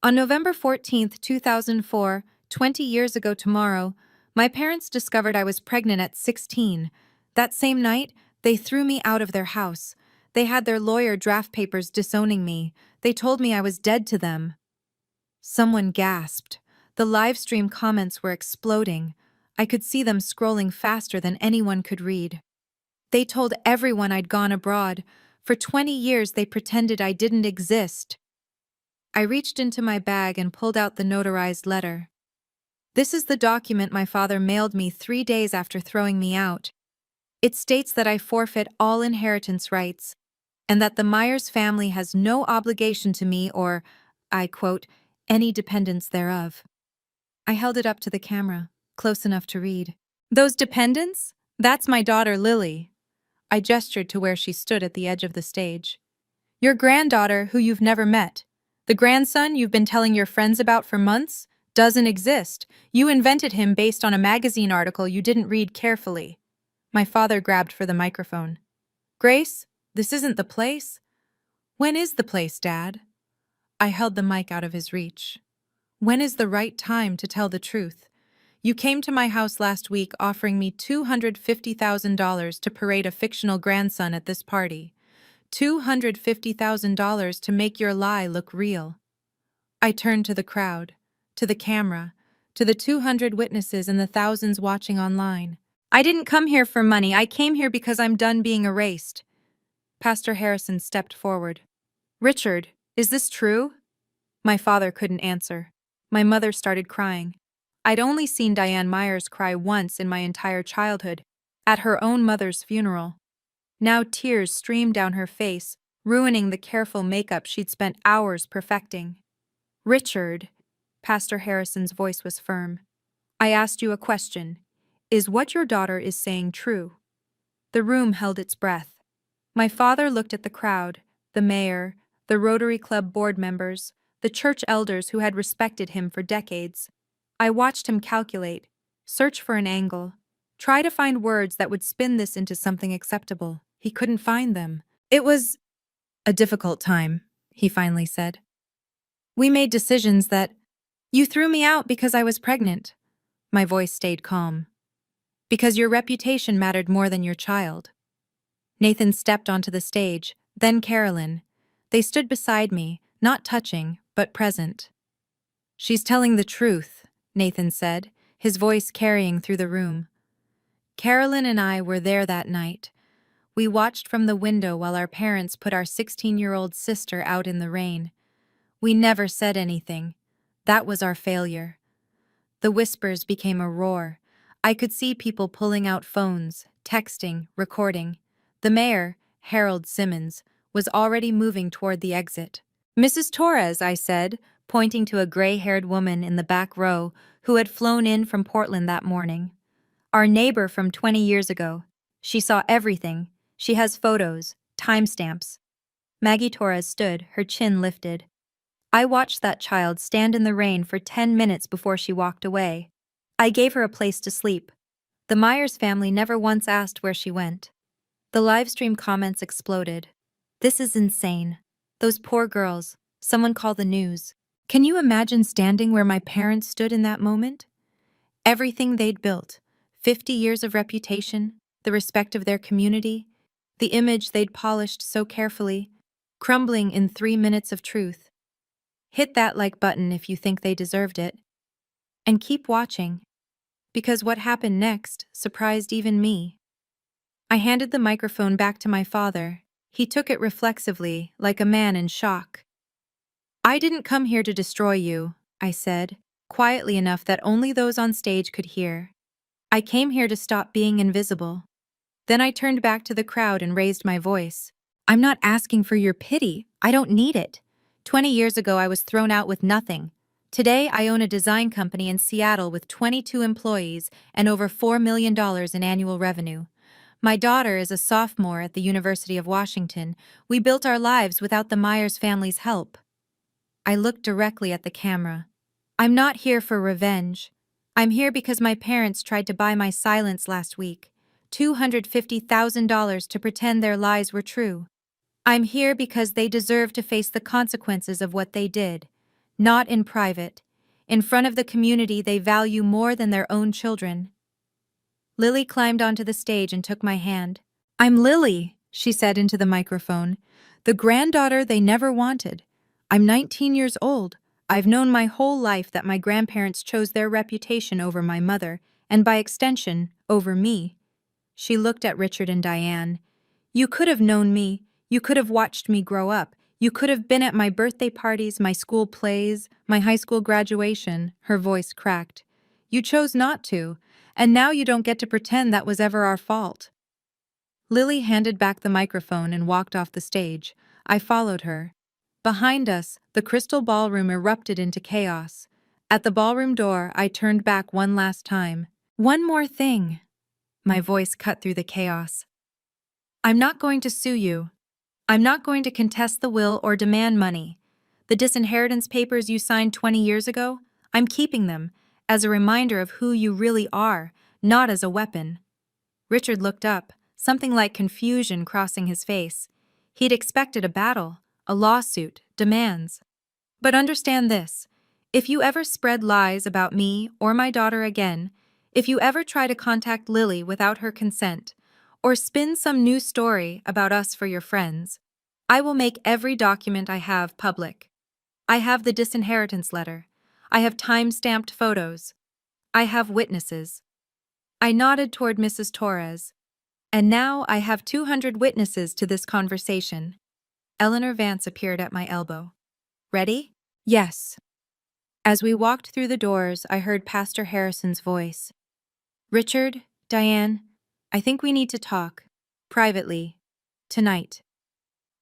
On November 14th, 2004, 20 years ago tomorrow, my parents discovered I was pregnant at 16. That same night, they threw me out of their house. They had their lawyer draft papers disowning me. They told me I was dead to them. Someone gasped. The live stream comments were exploding. I could see them scrolling faster than anyone could read. They told everyone I'd gone abroad. For 20 years they pretended I didn't exist. I reached into my bag and pulled out the notarized letter. This is the document my father mailed me 3 days after throwing me out. It states that I forfeit all inheritance rights, and that the Myers family has no obligation to me or, I quote, any dependents thereof. I held it up to the camera, close enough to read. Those dependents? That's my daughter Lily. I gestured to where she stood at the edge of the stage. Your granddaughter, who you've never met. The grandson you've been telling your friends about for months doesn't exist. You invented him based on a magazine article you didn't read carefully. My father grabbed for the microphone. Grace, this isn't the place. When is the place, Dad? I held the mic out of his reach. When is the right time to tell the truth? You came to my house last week offering me $250,000 to parade a fictional grandson at this party. $250,000 to make your lie look real. I turned to the crowd, to the camera, to the 200 witnesses and the thousands watching online. I didn't come here for money. I came here because I'm done being erased. Pastor Harrison stepped forward. Richard, is this true? My father couldn't answer. My mother started crying. I'd only seen Diane Myers cry once in my entire childhood, at her own mother's funeral. Now tears streamed down her face, ruining the careful makeup she'd spent hours perfecting. Richard, Pastor Harrison's voice was firm. I asked you a question. Is what your daughter is saying true? The room held its breath. My father looked at the crowd, the mayor, the Rotary Club board members, the church elders who had respected him for decades. I watched him calculate, search for an angle, try to find words that would spin this into something acceptable. He couldn't find them. It was a difficult time, he finally said. We made decisions that... You threw me out because I was pregnant. My voice stayed calm. Because your reputation mattered more than your child. Nathan stepped onto the stage, then Carolyn. They stood beside me, not touching, but present. She's telling the truth, Nathan said, his voice carrying through the room. Carolyn and I were there that night. We watched from the window while our parents put our 16-year-old sister out in the rain. We never said anything. That was our failure. The whispers became a roar. I could see people pulling out phones, texting, recording. The mayor, Harold Simmons, was already moving toward the exit. Mrs. Torres, I said, pointing to a gray-haired woman in the back row who had flown in from Portland that morning. Our neighbor from 20 years ago. She saw everything. She has photos, timestamps. Maggie Torres stood, her chin lifted. I watched that child stand in the rain for 10 minutes before she walked away. I gave her a place to sleep. The Myers family never once asked where she went. The livestream comments exploded. This is insane. Those poor girls. Someone call the news. Can you imagine standing where my parents stood in that moment? Everything they'd built, 50 years of reputation, the respect of their community, the image they'd polished so carefully, crumbling in 3 minutes of truth. Hit that like button if you think they deserved it. And keep watching, because what happened next surprised even me. I handed the microphone back to my father. He took it reflexively, like a man in shock. "I didn't come here to destroy you," I said, quietly enough that only those on stage could hear. "I came here to stop being invisible." Then I turned back to the crowd and raised my voice. "I'm not asking for your pity. I don't need it. 20 years ago, I was thrown out with nothing. Today, I own a design company in Seattle with 22 employees and over $4 million in annual revenue. My daughter is a sophomore at the University of Washington. We built our lives without the Myers family's help." I looked directly at the camera. "I'm not here for revenge. I'm here because my parents tried to buy my silence last week. $250,000 to pretend their lies were true. I'm here because they deserve to face the consequences of what they did. Not in private. In front of the community they value more than their own children." Lily climbed onto the stage and took my hand. "I'm Lily," she said into the microphone, "the granddaughter they never wanted. I'm 19 years old. I've known my whole life that my grandparents chose their reputation over my mother, and by extension, over me." She looked at Richard and Diane. "You could have known me. You could have watched me grow up. You could have been at my birthday parties, my school plays, my high school graduation." Her voice cracked. "You chose not to, and now you don't get to pretend that was ever our fault." Lily handed back the microphone and walked off the stage. I followed her. Behind us, the crystal ballroom erupted into chaos. At the ballroom door, I turned back one last time. "One more thing." My voice cut through the chaos. "I'm not going to sue you. I'm not going to contest the will or demand money. The disinheritance papers you signed 20 years ago, I'm keeping them, as a reminder of who you really are, not as a weapon." Richard looked up, something like confusion crossing his face. He'd expected a battle, a lawsuit, demands. "But understand this. If you ever spread lies about me or my daughter again, if you ever try to contact Lily without her consent, or spin some new story about us for your friends, I will make every document I have public. I have the disinheritance letter. I have time-stamped photos. I have witnesses." I nodded toward Mrs. Torres. "And now I have 200 witnesses to this conversation." Eleanor Vance appeared at my elbow. "Ready?" "Yes." As we walked through the doors, I heard Pastor Harrison's voice. "Richard, Diane, I think we need to talk. Privately. Tonight."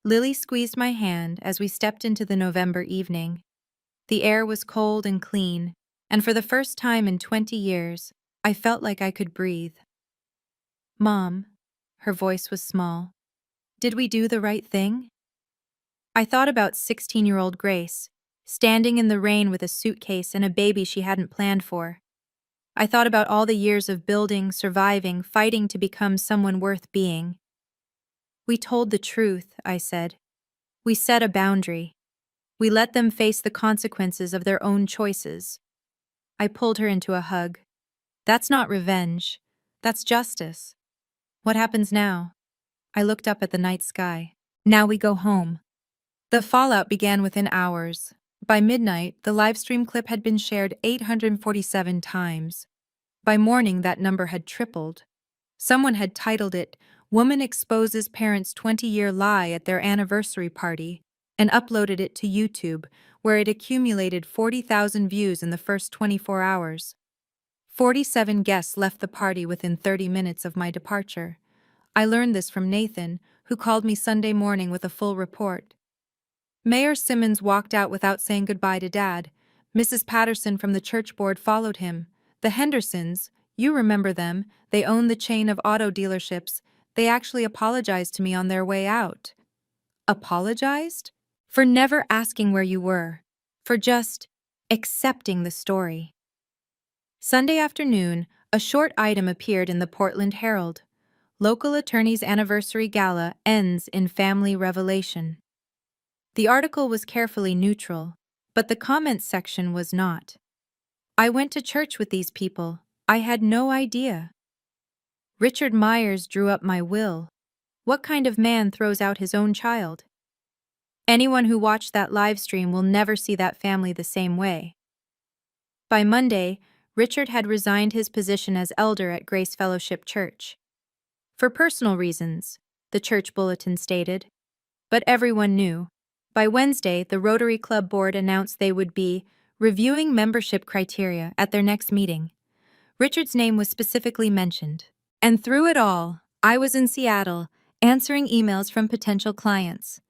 Lily squeezed my hand as we stepped into the November evening. The air was cold and clean, and for the first time in 20 years, I felt like I could breathe. "Mom," her voice was small, "did we do the right thing?" I thought about 16-year-old Grace, standing in the rain with a suitcase and a baby she hadn't planned for. I thought about all the years of building, surviving, fighting to become someone worth being. "We told the truth," I said. "We set a boundary. We let them face the consequences of their own choices." I pulled her into a hug. "That's not revenge. That's justice." "What happens now?" I looked up at the night sky. "Now we go home." The fallout began within hours. By midnight, the livestream clip had been shared 847 times. By morning, that number had tripled. Someone had titled it, "Woman Exposes Parents' 20-Year Lie at Their Anniversary Party," and uploaded it to YouTube, where it accumulated 40,000 views in the first 24 hours. 47 guests left the party within 30 minutes of my departure. I learned this from Nathan, who called me Sunday morning with a full report. Mayor Simmons walked out without saying goodbye to Dad. Mrs. Patterson from the church board followed him. The Hendersons, you remember them, they own the chain of auto dealerships. They actually apologized to me on their way out. Apologized? For never asking where you were. For just accepting the story. Sunday afternoon, a short item appeared in the Portland Herald. Local attorney's anniversary gala ends in family revelation. The article was carefully neutral, but the comments section was not. I went to church with these people. I had no idea. Richard Myers drew up my will. What kind of man throws out his own child? Anyone who watched that live stream will never see that family the same way. By Monday, Richard had resigned his position as elder at Grace Fellowship Church. For personal reasons, the church bulletin stated. But everyone knew. By Wednesday, the Rotary Club board announced they would be reviewing membership criteria at their next meeting. Richard's name was specifically mentioned. And through it all, I was in Seattle, answering emails from potential clients.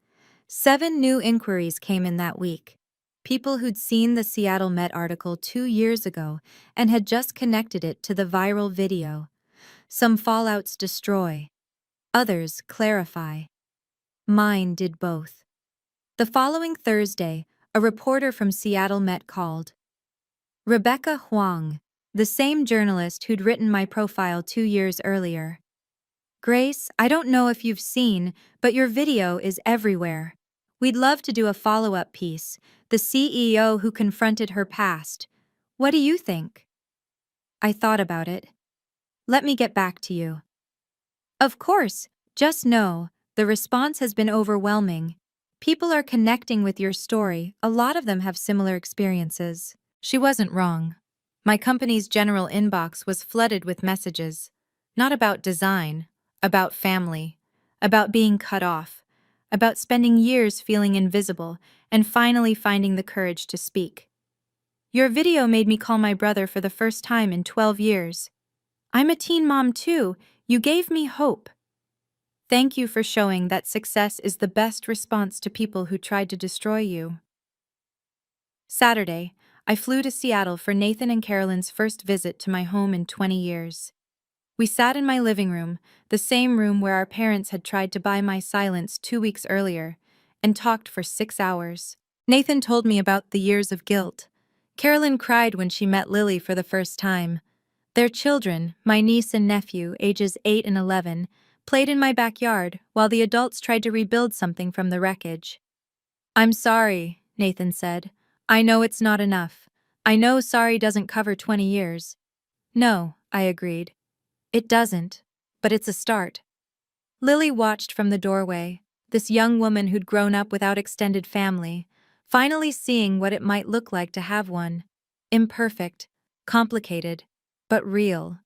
7 new inquiries came in that week. People who'd seen the Seattle Met article 2 years ago and had just connected it to the viral video. Some fallouts destroy, others clarify. Mine did both. The following Thursday, a reporter from Seattle Met called. Rebecca Huang, the same journalist who'd written my profile 2 years earlier. Grace, I don't know if you've seen, but your video is everywhere. We'd love to do a follow-up piece, the CEO who confronted her past. What do you think? I thought about it. Let me get back to you. Of course, just know, the response has been overwhelming. People are connecting with your story, a lot of them have similar experiences. She wasn't wrong. My company's general inbox was flooded with messages. Not about design, about family, about being cut off, about spending years feeling invisible and finally finding the courage to speak. Your video made me call my brother for the first time in 12 years. I'm a teen mom too. You gave me hope. Thank you for showing that success is the best response to people who tried to destroy you. Saturday, I flew to Seattle for Nathan and Carolyn's first visit to my home in 20 years. We sat in my living room, the same room where our parents had tried to buy my silence 2 weeks earlier, and talked for 6 hours. Nathan told me about the years of guilt. Carolyn cried when she met Lily for the first time. Their children, my niece and nephew, ages 8 and 11, played in my backyard while the adults tried to rebuild something from the wreckage. I'm sorry, Nathan said. I know it's not enough. I know sorry doesn't cover 20 years. No, I agreed. It doesn't, but it's a start. Lily watched from the doorway, this young woman who'd grown up without extended family, finally seeing what it might look like to have one. Imperfect, complicated, but real.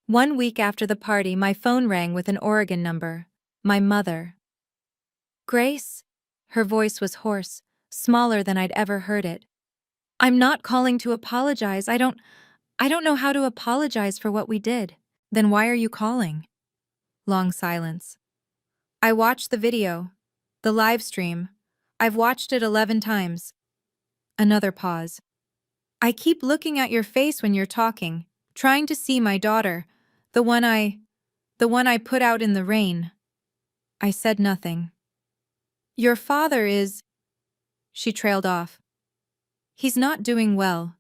1 week after the party, my phone rang with an Oregon number. My mother. Grace? Her voice was hoarse, smaller than I'd ever heard it. I'm not calling to apologize. I don't know how to apologize for what we did. Then why are you calling? Long silence. I watched the video. The live stream. I've watched it 11 times. Another pause. I keep looking at your face when you're talking, trying to see my daughter, the one I put out in the rain. I said nothing. Your father is... She trailed off. He's not doing well.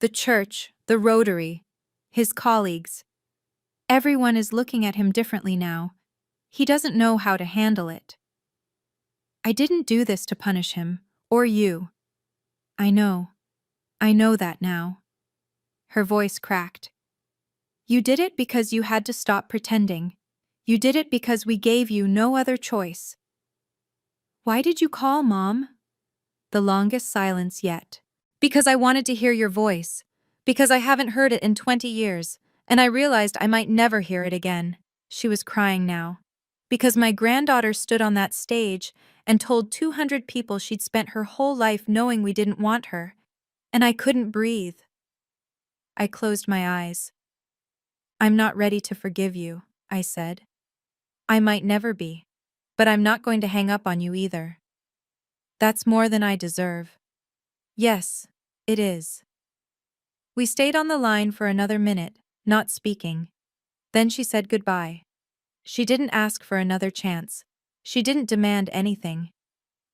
The church, the Rotary, his colleagues. Everyone is looking at him differently now. He doesn't know how to handle it. I didn't do this to punish him, or you. I know that now. Her voice cracked. You did it because you had to stop pretending. You did it because we gave you no other choice. Why did you call, Mom? The longest silence yet. Because I wanted to hear your voice. Because I haven't heard it in 20 years, and I realized I might never hear it again. She was crying now. Because my granddaughter stood on that stage and told 200 people she'd spent her whole life knowing we didn't want her, and I couldn't breathe. I closed my eyes. I'm not ready to forgive you, I said. I might never be, but I'm not going to hang up on you either. That's more than I deserve. Yes, it is. We stayed on the line for another minute, not speaking. Then she said goodbye. She didn't ask for another chance. She didn't demand anything.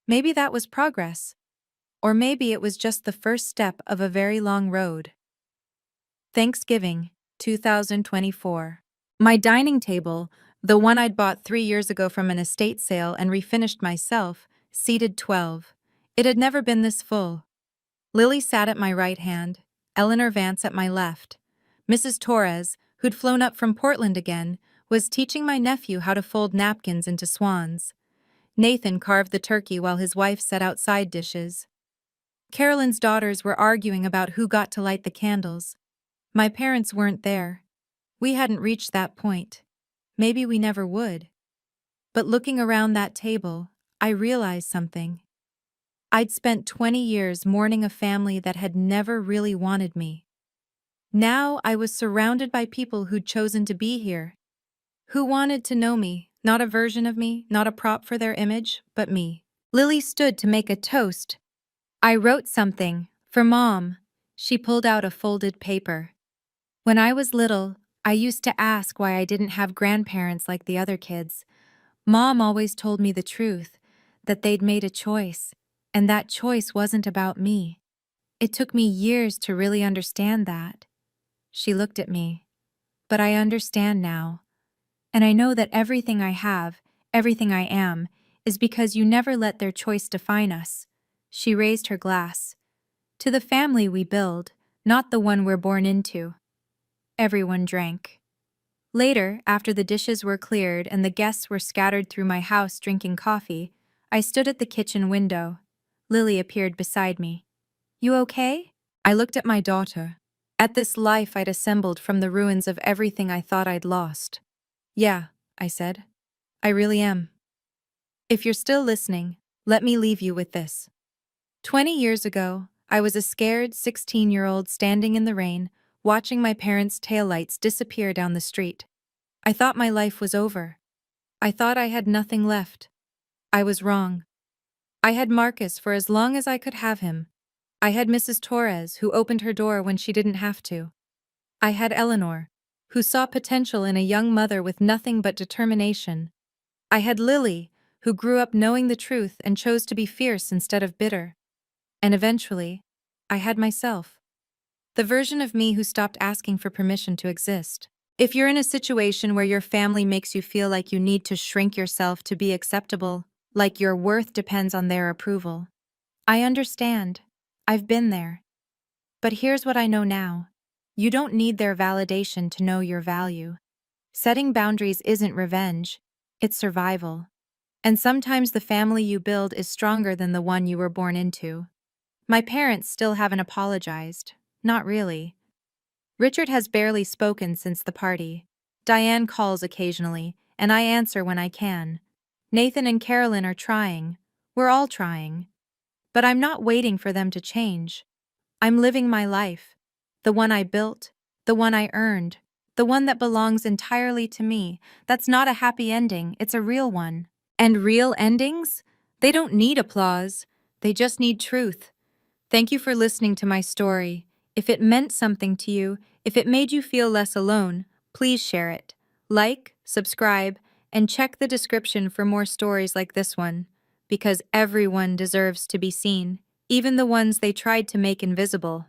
Maybe that was progress. Or maybe it was just the first step of a very long road. Thanksgiving, 2024. My dining table, the one I'd bought 3 years ago from an estate sale and refinished myself, seated 12. It had never been this full. Lily sat at my right hand, Eleanor Vance at my left. Mrs. Torres, who'd flown up from Portland again, was teaching my nephew how to fold napkins into swans. Nathan carved the turkey while his wife set out side dishes. Carolyn's daughters were arguing about who got to light the candles. My parents weren't there. We hadn't reached that point. Maybe we never would. But looking around that table, I realized something. I'd spent 20 years mourning a family that had never really wanted me. Now I was surrounded by people who'd chosen to be here, who wanted to know me, not a version of me, not a prop for their image, but me. Lily stood to make a toast. I wrote something, for Mom. She pulled out a folded paper. When I was little, I used to ask why I didn't have grandparents like the other kids. Mom always told me the truth, that they'd made a choice, and that choice wasn't about me. It took me years to really understand that. She looked at me. But I understand now. And I know that everything I have, everything I am, is because you never let their choice define us. She raised her glass. To the family we build, not the one we're born into. Everyone drank. Later, after the dishes were cleared and the guests were scattered through my house drinking coffee, I stood at the kitchen window. Lily appeared beside me. "You okay?" I looked at my daughter, at this life I'd assembled from the ruins of everything I thought I'd lost. "Yeah," I said. "I really am." If you're still listening, let me leave you with this. 20 years ago, I was a scared 16-year-old standing in the rain, watching my parents' taillights disappear down the street. I thought my life was over. I thought I had nothing left. I was wrong. I had Marcus for as long as I could have him. I had Mrs. Torres, who opened her door when she didn't have to. I had Eleanor, who saw potential in a young mother with nothing but determination. I had Lily, who grew up knowing the truth and chose to be fierce instead of bitter. And eventually, I had myself. The version of me who stopped asking for permission to exist. If you're in a situation where your family makes you feel like you need to shrink yourself to be acceptable, like your worth depends on their approval, I understand. I've been there. But here's what I know now. You don't need their validation to know your value. Setting boundaries isn't revenge, it's survival. And sometimes the family you build is stronger than the one you were born into. My parents still haven't apologized. Not really. Richard has barely spoken since the party. Diane calls occasionally, and I answer when I can. Nathan and Carolyn are trying. We're all trying. But I'm not waiting for them to change. I'm living my life. The one I built, the one I earned, the one that belongs entirely to me. That's not a happy ending, it's a real one. And real endings? They don't need applause. They just need truth. Thank you for listening to my story. If it meant something to you, if it made you feel less alone, please share it. Like, subscribe, and check the description for more stories like this one. Because everyone deserves to be seen, even the ones they tried to make invisible.